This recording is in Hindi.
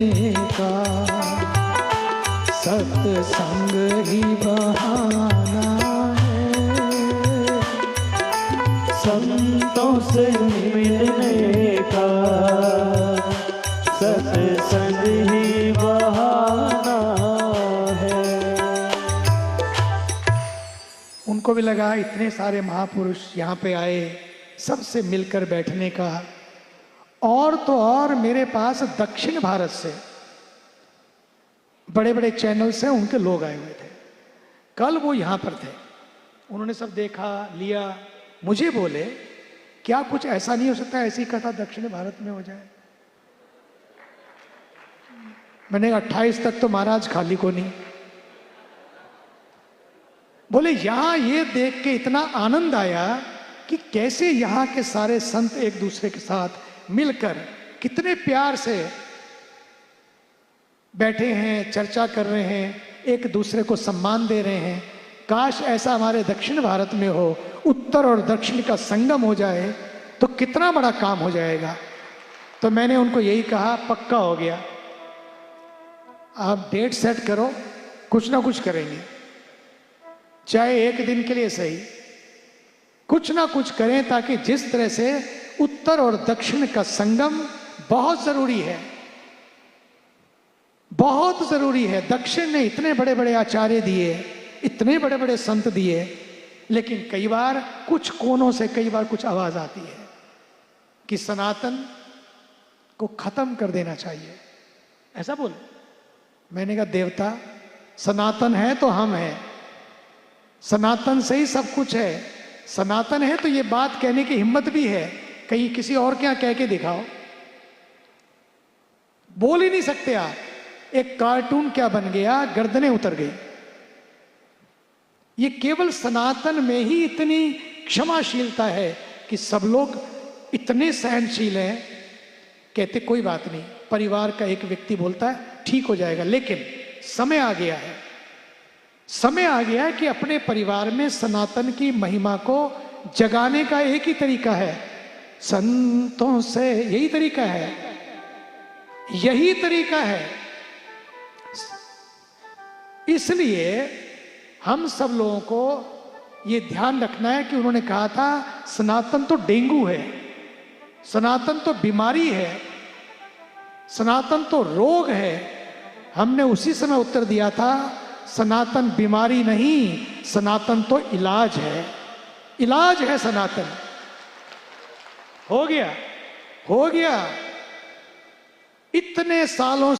का सत्संग ही बहाना है, संतों से मिलने का सत्संग ही बहाना है। उनको भी लगा इतने सारे महापुरुष यहाँ पे आए, सबसे मिलकर बैठने का। और तो और मेरे पास दक्षिण भारत से बड़े बड़े चैनल से उनके लोग आए हुए थे। कल वो यहाँ पर थे, उन्होंने सब देखा लिया, मुझे बोले क्या कुछ ऐसा नहीं हो सकता ऐसी कथा दक्षिण भारत में हो जाए। मैंने 28 तक तो महाराज खाली को नहीं। बोले यहां ये देख के इतना आनंद आया कि कैसे यहाँ के सारे संत एक दूसरे के साथ मिलकर कितने प्यार से बैठे हैं, चर्चा कर रहे हैं, एक दूसरे को सम्मान दे रहे हैं। काश ऐसा हमारे दक्षिण भारत में हो, उत्तर और दक्षिण का संगम हो जाए तो कितना बड़ा काम हो जाएगा। तो मैंने उनको यही कहा, पक्का हो गया, आप डेट सेट करो, कुछ ना कुछ करेंगे, चाहे एक दिन के लिए सही, कुछ ना कुछ करें, ताकि जिस तरह से उत्तर और दक्षिण का संगम बहुत जरूरी है, बहुत जरूरी है। दक्षिण ने इतने बड़े बड़े आचार्य दिए, इतने बड़े बड़े संत दिए, लेकिन कई बार कुछ कोनों से कई बार कुछ आवाज आती है कि सनातन को खत्म कर देना चाहिए, ऐसा बोल। मैंने कहा देवता, सनातन है तो हम हैं, सनातन से ही सब कुछ है, सनातन है तो ये बात कहने की हिम्मत भी है, कहीं किसी और क्या कह के दिखाओ। बोल ही नहीं सकते आप। एक कार्टून क्या बन गया, गर्दनें उतर गई। ये केवल सनातन में ही इतनी क्षमाशीलता है कि सब लोग इतने सहनशील हैं, कहते कोई बात नहीं, परिवार का एक व्यक्ति बोलता है ठीक हो जाएगा। लेकिन समय आ गया है, समय आ गया है कि अपने परिवार में सनातन की महिमा को जगाने का एक ही तरीका है, संतों से, यही तरीका है, यही तरीका है। इसलिए हम सब लोगों को ये ध्यान रखना है कि उन्होंने कहा था सनातन तो डेंगू है, सनातन तो बीमारी है, सनातन तो रोग है। हमने उसी समय उत्तर दिया था सनातन बीमारी नहीं, सनातन तो इलाज है, इलाज है सनातन। हो गया, हो गया। इतने सालों